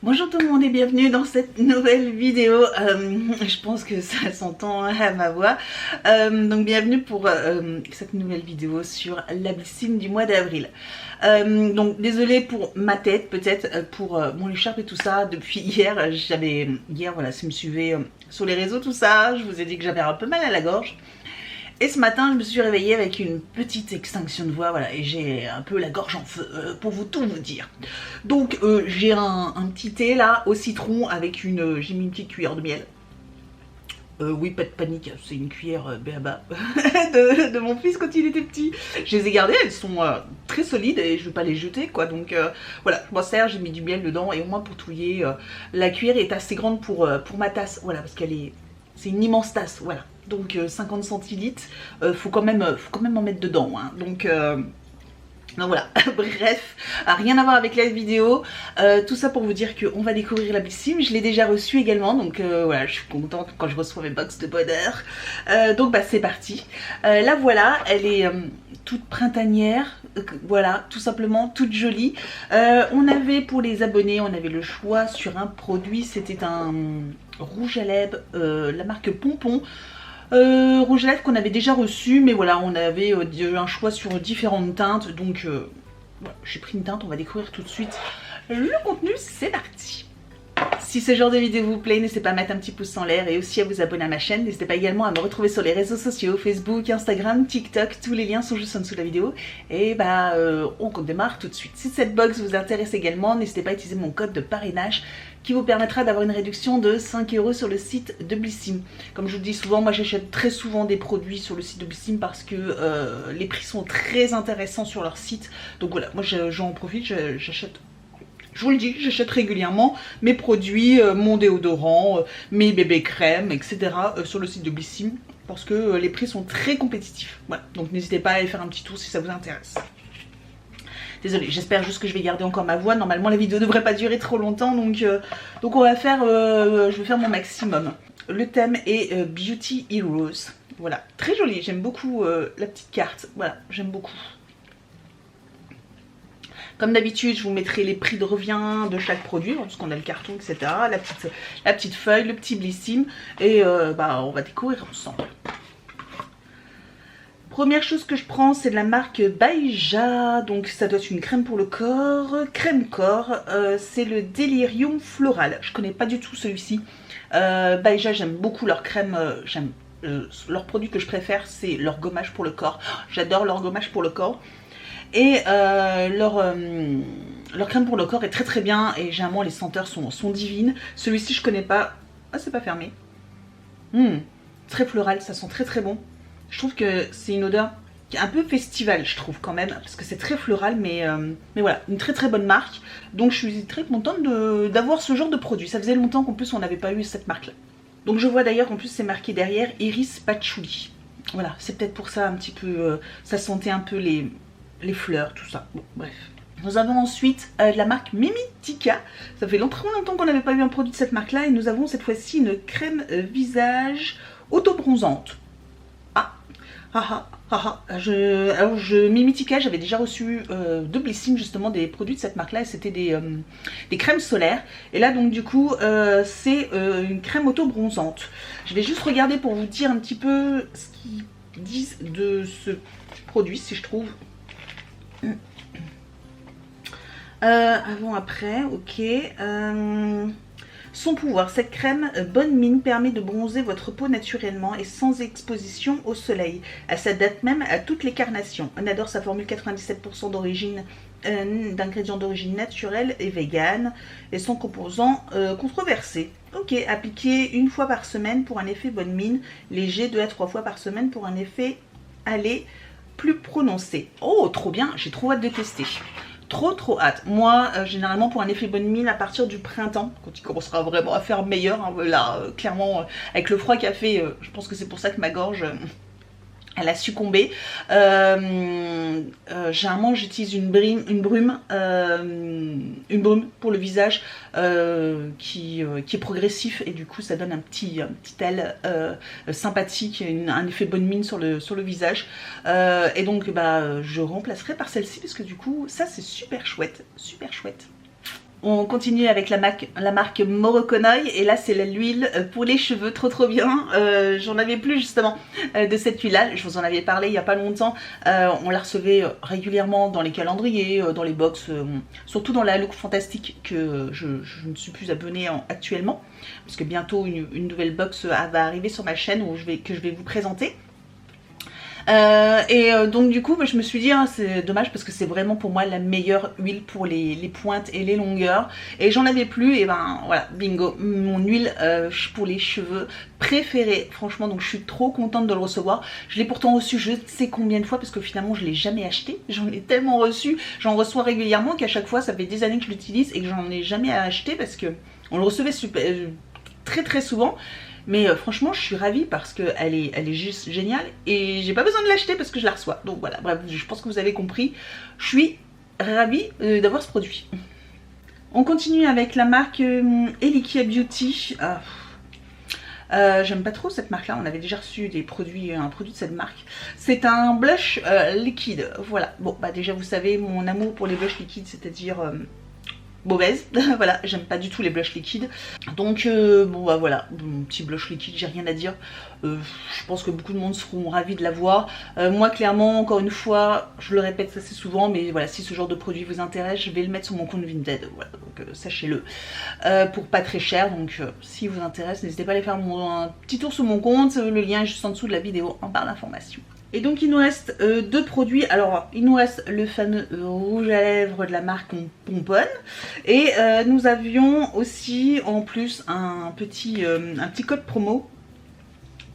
Bonjour tout le monde et bienvenue dans cette nouvelle vidéo. Je pense que ça s'entend à ma voix. Donc bienvenue pour cette nouvelle vidéo sur l'abyssine du mois d'avril. Donc désolée pour ma tête, peut-être pour mon écharpe et tout ça. Depuis hier, voilà, si vous me suivez sur les réseaux, tout ça, je vous ai dit que j'avais un peu mal à la gorge. Et ce matin, je me suis réveillée avec une petite extinction de voix, voilà, et j'ai un peu la gorge en feu, pour tout vous dire. Donc, j'ai un petit thé, là, au citron, avec j'ai mis une petite cuillère de miel. Oui, pas de panique, c'est une cuillère béaba de mon fils quand il était petit. Je les ai gardées, elles sont très solides et je ne veux pas les jeter, quoi. Donc, voilà, je m'en sers, j'ai mis du miel dedans, et au moins pour touiller, la cuillère est assez grande pour ma tasse, voilà, parce c'est une immense tasse, voilà. Donc 50 centilitres, faut quand même en mettre dedans, hein. Donc voilà, bref, rien à voir avec la vidéo, tout ça pour vous dire qu'on va découvrir l'abyssine. Je l'ai déjà reçu également, donc voilà, je suis contente quand je reçois mes box de bonheur. Donc bah c'est parti. Là voilà, elle est toute printanière, voilà, tout simplement, toute jolie. On avait pour les abonnés, on avait le choix sur un produit, c'était un rouge à lèvres, la marque Pompon. Rouge à lèvres qu'on avait déjà reçu, mais voilà, on avait un choix sur différentes teintes, donc voilà, j'ai pris une teinte, on va découvrir tout de suite le contenu, c'est parti. Si ce genre de vidéo vous plaît, n'hésitez pas à mettre un petit pouce en l'air et aussi à vous abonner à ma chaîne. N'hésitez pas également à me retrouver sur les réseaux sociaux, Facebook, Instagram, TikTok, tous les liens sont juste en dessous de la vidéo. Et bah, on démarre tout de suite. Si cette box vous intéresse également, n'hésitez pas à utiliser mon code de parrainage qui vous permettra d'avoir une réduction de 5 € sur le site de Blissim. Comme je vous dis souvent, moi j'achète très souvent des produits sur le site de Blissim parce que les prix sont très intéressants sur leur site. Donc voilà, moi j'en profite, j'achète. Je vous le dis, j'achète régulièrement mes produits, mon déodorant, mes bébés crèmes, etc. Sur le site de Blissim parce que les prix sont très compétitifs. Voilà, donc n'hésitez pas à aller faire un petit tour si ça vous intéresse. Désolée, j'espère juste que je vais garder encore ma voix. Normalement, la vidéo ne devrait pas durer trop longtemps, donc on va faire, je vais faire mon maximum. Le thème est Beauty Heroes. Voilà, très joli. J'aime beaucoup la petite carte. Voilà, j'aime beaucoup. Comme d'habitude, je vous mettrai les prix de revient de chaque produit, parce qu'on a le carton, etc. La petite feuille, le petit Blissim, et bah, on va découvrir ensemble. Première chose que je prends, c'est de la marque Baija, donc ça doit être une crème pour le corps, crème corps, c'est le Delirium Floral. Je connais pas du tout celui-ci. Baija, j'aime beaucoup leur crème, leur produit que je préfère, c'est leur gommage pour le corps. J'adore leur gommage pour le corps. Et leur crème pour le corps est très très bien et généralement les senteurs sont divines. Celui-ci je connais pas. Ah, c'est pas fermé. Très floral, ça sent très très bon. Je trouve que c'est une odeur qui est un peu festival, je trouve quand même, parce que c'est très floral, mais voilà, une très très bonne marque. Donc je suis très contente d'avoir ce genre de produit. Ça faisait longtemps qu'en plus on n'avait pas eu cette marque-là. Donc je vois d'ailleurs qu'en plus c'est marqué derrière Iris Patchouli. Voilà, c'est peut-être pour ça un petit peu, ça sentait un peu les fleurs, tout ça. Bon, bref. Nous avons ensuite de la marque Mimitika. Ça fait longtemps qu'on n'avait pas eu un produit de cette marque-là. Et nous avons cette fois-ci une crème visage auto-bronzante. Alors Mimitika, j'avais déjà reçu de Blissim justement des produits de cette marque-là. Et c'était des crèmes solaires. Et là, donc du coup, c'est une crème auto-bronzante. Je vais juste regarder pour vous dire un petit peu ce qu'ils disent de ce produit, si je trouve. Avant, après, ok. Son pouvoir, cette crème bonne mine permet de bronzer votre peau naturellement et sans exposition au soleil. Elle s'adapte même à toutes les carnations. On adore sa formule 97% d'origine, d'ingrédients d'origine naturelle et vegan et son composant controversé. Ok, appliqué une fois par semaine pour un effet bonne mine, léger 2 à 3 fois par semaine pour un effet allé plus prononcé. Oh, trop bien, j'ai trop hâte de tester. Trop hâte. Moi, généralement pour un effet bonne mine à partir du printemps, quand il commencera vraiment à faire meilleur, hein, là, clairement, avec le froid qu'il a fait, je pense que c'est pour ça que ma gorge... elle a succombé. Généralement, j'utilise une brume pour le visage qui est progressif et du coup, ça donne un petit aile sympathique, un effet bonne mine sur le visage. Et donc, bah, je remplacerai par celle-ci parce que du coup, ça, c'est super chouette, super chouette. On continue avec la marque Morokonoy et là c'est l'huile pour les cheveux, trop bien. J'en avais plus justement de cette huile là, je vous en avais parlé il n'y a pas longtemps. On la recevait régulièrement dans les calendriers, dans les box, surtout dans la Look Fantastique que je ne suis plus abonnée actuellement. Parce que bientôt une nouvelle box va arriver sur ma chaîne que je vais vous présenter. Donc du coup je me suis dit hein, c'est dommage parce que c'est vraiment pour moi la meilleure huile pour les pointes et les longueurs et j'en avais plus et ben voilà bingo mon huile pour les cheveux préférée franchement, donc je suis trop contente de le recevoir. Je l'ai pourtant reçu je ne sais combien de fois parce que finalement je l'ai jamais acheté, j'en ai tellement reçu, j'en reçois régulièrement qu'à chaque fois ça fait des années que je l'utilise et que j'en ai jamais acheté parce que on le recevait très souvent. Mais franchement je suis ravie parce qu'elle est juste géniale et j'ai pas besoin de l'acheter parce que je la reçois. Donc voilà, bref, je pense que vous avez compris. Je suis ravie d'avoir ce produit. On continue avec la marque Elikia Beauty. J'aime pas trop cette marque là, on avait déjà reçu un produit de cette marque. C'est un blush liquide, voilà. Bon bah déjà vous savez mon amour pour les blushs liquides, c'est-à-dire... mauvaise, voilà, j'aime pas du tout les blushs liquides. Donc bon bah voilà, mon petit blush liquide, j'ai rien à dire. Je pense que beaucoup de monde seront ravis de l'avoir. Moi clairement, encore une fois, je le répète assez souvent, mais voilà, si ce genre de produit vous intéresse, je vais le mettre sur mon compte Vinted, voilà, donc sachez-le. Pour pas très cher, donc si vous intéresse, n'hésitez pas à aller faire un petit tour sur mon compte, le lien est juste en dessous de la vidéo en barre d'informations. Et donc il nous reste deux produits. Alors il nous reste le fameux rouge à lèvres de la marque Pomponne. Et nous avions aussi en plus un petit code promo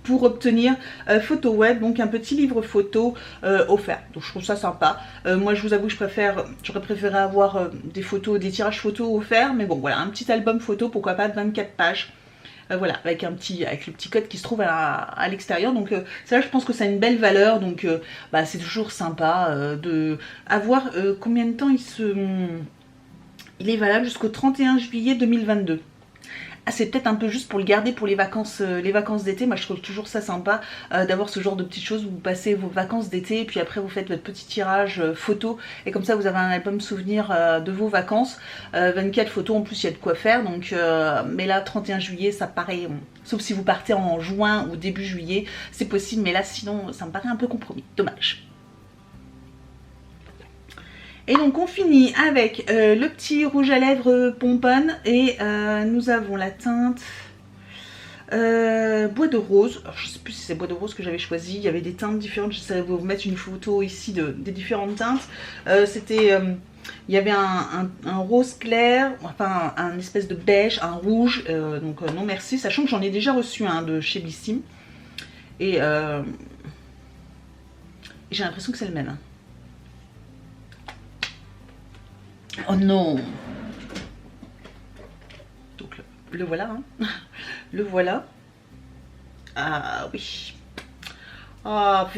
pour obtenir photo web, donc un petit livre photo offert. Donc je trouve ça sympa. Moi je vous avoue j'aurais préféré avoir des photos, des tirages photos offerts. Mais bon voilà, un petit album photo, pourquoi pas de 24 pages. Voilà, avec le petit code qui se trouve à l'extérieur. Donc ça, je pense que ça a une belle valeur. Donc bah, c'est toujours sympa de avoir combien de temps il est valable jusqu'au 31 juillet 2022. Ah, c'est peut-être un peu juste pour le garder pour les vacances d'été. Moi je trouve toujours ça sympa d'avoir ce genre de petites choses où vous passez vos vacances d'été et puis après vous faites votre petit tirage photo et comme ça vous avez un album souvenir de vos vacances. 24 photos en plus, il y a de quoi faire. Donc mais là 31 juillet ça paraît, sauf si vous partez en juin ou début juillet, c'est possible, mais là sinon ça me paraît un peu compromis, dommage. Et donc on finit avec le petit rouge à lèvres Pomponne et nous avons la teinte bois de rose. Alors, je ne sais plus si c'est bois de rose que j'avais choisi, il y avait des teintes différentes, j'essaierai de vous mettre une photo ici des différentes teintes. Il y avait un rose clair, enfin un espèce de beige, un rouge, donc non merci, sachant que j'en ai déjà reçu un de chez Blissim. Et j'ai l'impression que c'est le même. Oh non! Donc le voilà, hein. Le voilà. Ah oui. Ah,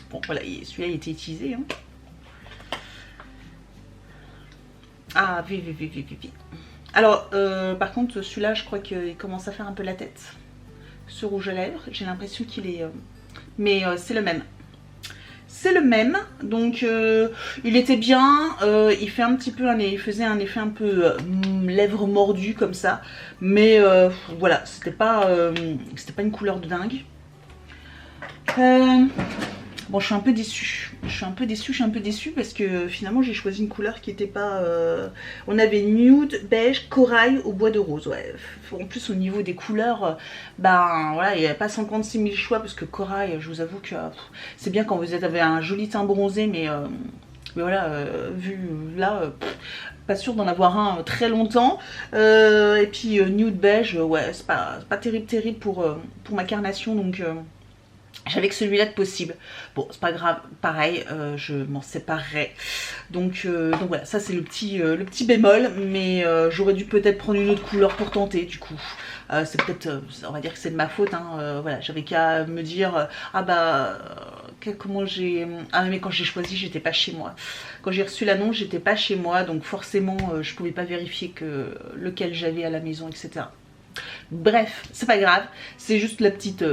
bon voilà, celui-là il était utilisé, hein. Ah, alors, par contre, celui-là, je crois qu'il commence à faire un peu la tête. Ce rouge à lèvres, j'ai l'impression qu'il est... mais c'est le même. C'est le même, donc il était bien, il fait un petit peu il faisait un effet un peu lèvres mordues comme ça, mais voilà, c'était pas une couleur de dingue. Bon, je suis un peu déçue. Je suis un peu déçue parce que finalement j'ai choisi une couleur qui n'était pas... On avait nude, beige, corail au bois de rose. Ouais. En plus au niveau des couleurs, ben voilà, il n'y avait pas 56 000 choix parce que corail, je vous avoue que c'est bien quand vous avez un joli teint bronzé, mais voilà, vu là... pas sûr d'en avoir un très longtemps. Et puis nude beige, ouais, c'est pas terrible pour ma carnation, donc... J'avais que celui-là de possible. Bon, c'est pas grave, pareil, je m'en séparerai. Donc voilà, ça c'est le petit bémol, mais j'aurais dû peut-être prendre une autre couleur pour tenter du coup. C'est peut-être, on va dire que c'est de ma faute, hein, voilà, j'avais qu'à me dire, ah bah, comment j'ai... Ah mais quand j'ai choisi, j'étais pas chez moi. Quand j'ai reçu l'annonce, j'étais pas chez moi, donc forcément, je pouvais pas vérifier lequel j'avais à la maison, etc. Bref, c'est pas grave, c'est juste la petite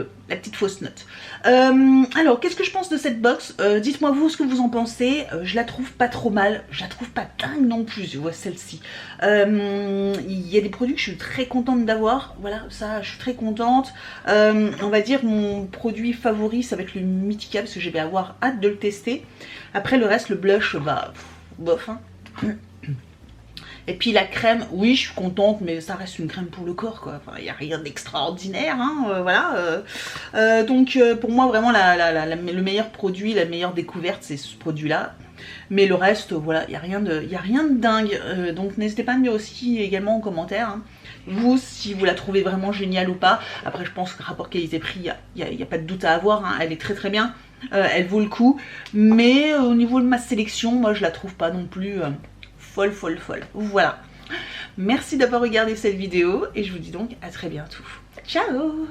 fausse note. Alors, qu'est-ce que je pense de cette box? Dites-moi vous ce que vous en pensez. Je la trouve pas trop mal, je la trouve pas dingue non plus, je vois celle-ci. Il y a des produits que je suis très contente d'avoir, voilà, ça, je suis très contente. On va dire mon produit favori, ça va être le Mythica, parce que je vais avoir hâte de le tester. Après, le reste, le blush, bah, bof, hein. Et puis la crème, oui, je suis contente, mais ça reste une crème pour le corps, quoi. Enfin, il n'y a rien d'extraordinaire, hein, voilà. Donc, pour moi, vraiment, le meilleur produit, la meilleure découverte, c'est ce produit-là. Mais le reste, voilà, il n'y a rien de dingue. Donc, n'hésitez pas à me dire aussi également en commentaire, hein, vous, si vous la trouvez vraiment géniale ou pas. Après, je pense que rapport qualité-prix, il n'y a pas de doute à avoir, hein, elle est très très bien. Elle vaut le coup. Mais au niveau de ma sélection, moi, je la trouve pas non plus... folle. Voilà. Merci d'avoir regardé cette vidéo et je vous dis donc à très bientôt. Ciao!